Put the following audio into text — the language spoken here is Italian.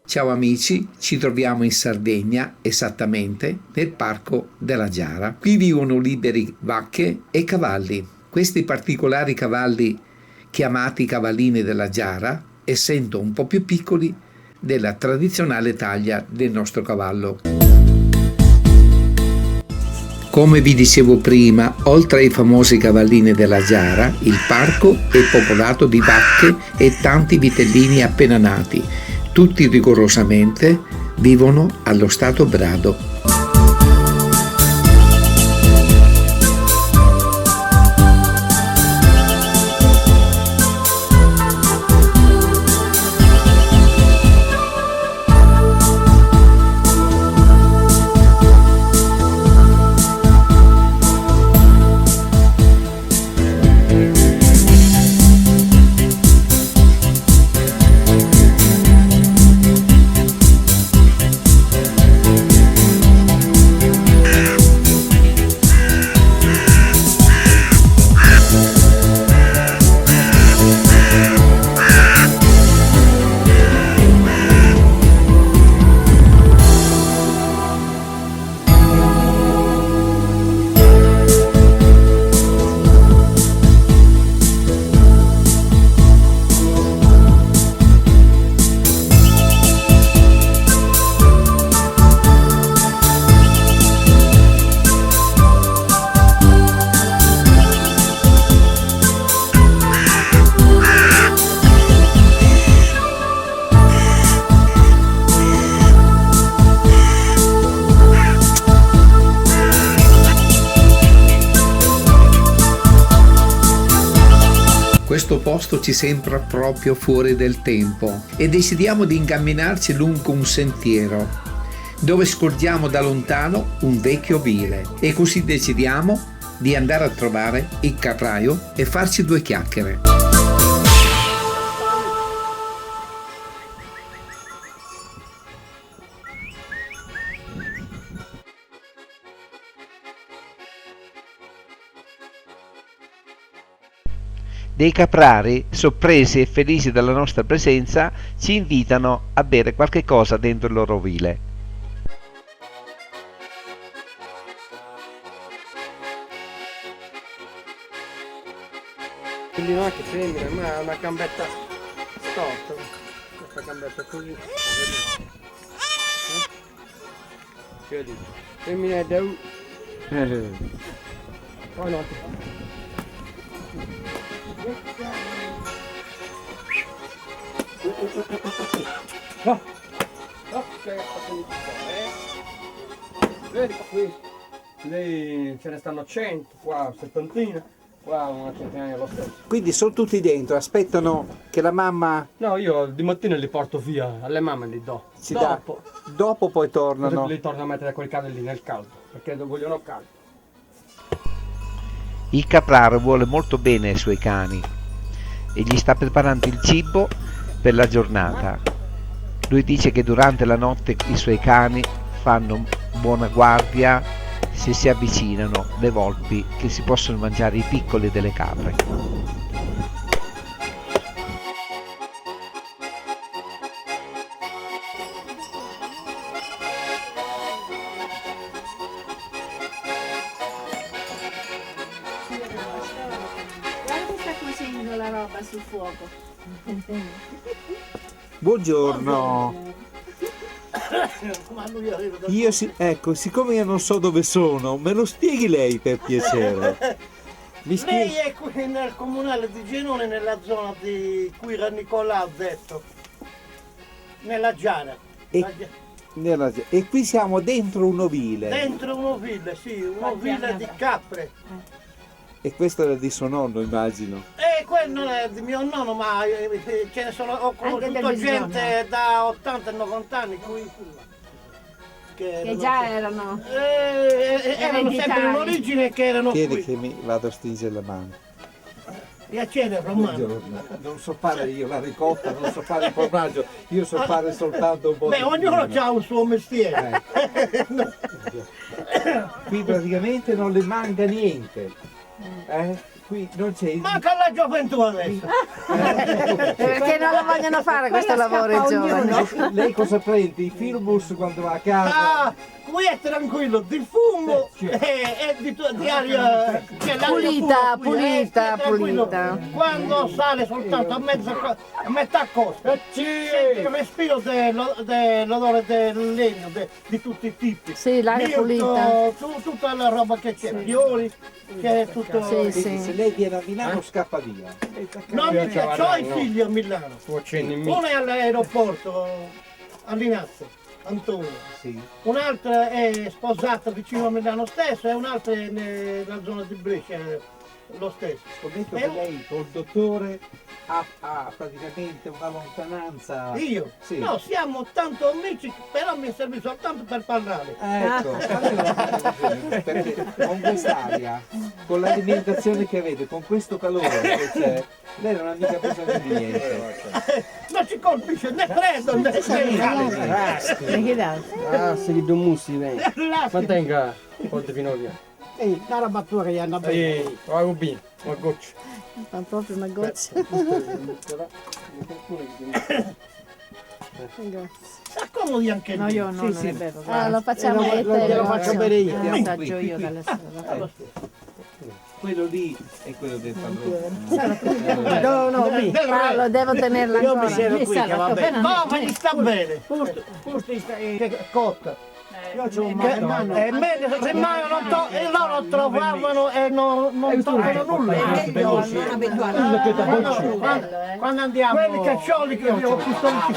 Ciao amici, ci troviamo in Sardegna, esattamente nel Parco della Giara. Qui vivono liberi vacche e cavalli. Questi particolari cavalli, chiamati cavallini della Giara, essendo un po' più piccoli della tradizionale taglia del nostro cavallo. Come vi dicevo prima, oltre ai famosi cavallini della Giara, il parco è popolato di vacche e tanti vitellini appena nati. Tutti rigorosamente vivono allo stato brado. Questo posto ci sembra proprio fuori del tempo e decidiamo di incamminarci lungo un sentiero dove scorgiamo da lontano un vecchio ovile e così decidiamo di andare a trovare il capraio e farci due chiacchiere. Dei caprari, sorpresi e felici della nostra presenza, ci invitano a bere qualche cosa dentro il loro ovile. Quindi non è che femmina, ma ha una gambetta storta. Questa gambetta così. Vedi? Femmina è da poi no. No. No, vedi qui, lì ce ne stanno 100, qua 70, qua una centinaia lo stesso. Quindi sono tutti dentro, aspettano che la mamma No, io di mattina li porto via, alle mamme li do. ci dà, dopo poi tornano. Li torno a mettere quel cane lì nel caldo, perché vogliono caldo. Il capraro vuole molto bene ai suoi cani e gli sta preparando il cibo per la giornata. Lui dice che durante la notte i suoi cani fanno buona guardia se si avvicinano le volpi che si possono mangiare i piccoli delle capre. Guarda che sta cuocendo la roba sul fuoco. Buongiorno. Io ecco, siccome io non so dove sono, me lo spieghi lei per piacere. Lei è qui nel comunale di Genone, nella zona di cui Nicola ha detto, nella Giara. E qui siamo dentro un ovile. Dentro un ovile, sì, un ovile di capre. E questo era di suo nonno, immagino. Quello non è di mio nonno, ma ce ne sono, ho conosciuto gente da 80 e 90 anni qui. Che già erano erano sempre in origine che erano Chiedi qui. che mi vado a stringere la mano. Piacere Romano. Buongiorno. Non so fare io la ricotta, non so fare il formaggio, io so fare soltanto un po' Beh, ognuno ha un suo mestiere. Qui praticamente non le manca niente. qui non c'è il... Manca la gioventù adesso. Perché non lo vogliono fare questo lavoro i giovani. Lei cosa prende? I filmbus quando va a casa? Ah, qui è tranquillo, di fumo e di aria che l'aria Pulita, pura qui, pulita, è tranquillo. pulita. Quando sale soltanto a metà costa, senti il respiro dell'odore del legno, di tutti i tipi. Sì, l'aria Mirto, pulita. tutta la roba che c'è, fiori, che è tutto... Sì, Quindi sì. se lei viene a Milano scappa via. Non mi piace, ho i figli a Milano. Uno è all'aeroporto a Linazzo, Antonio. Sì. Un'altra è sposata vicino a Milano stesso e un'altra è nella zona di Brescia, lo stesso. Scommetto che lei col dottore ha praticamente una lontananza. Io? Sì. No, siamo tanto amici, però mi serve soltanto per parlare. Ecco, perché con quest'aria, con l'alimentazione che avete, con questo calore che c'è, lei non ha mica bisogno di niente. Non ci colpisce né freddo né caldo. Ah, se gli do mussi, lei. Relax. Mantenga, porta fino a via. Ehi, la robatura che hanno bene. Vai un bino, una goccia. Fa proprio una goccia. Accomodi anche No, lì. io no, Sì, non sì. è vero. Lo facciamo lo- e lo- te lo faccio bere io. lo assaggio io dalle Quello lì è quello del padrone. No, no, lì. Lo devo tenerla Io ancora. mi siedo qui che va bene. No, No, ma gli sta bene. Forse è cotta. Io ho un mano. E loro trovavano e non trovano nulla. Quando andiamo. Quelli caccioli che abbiamo custoditi.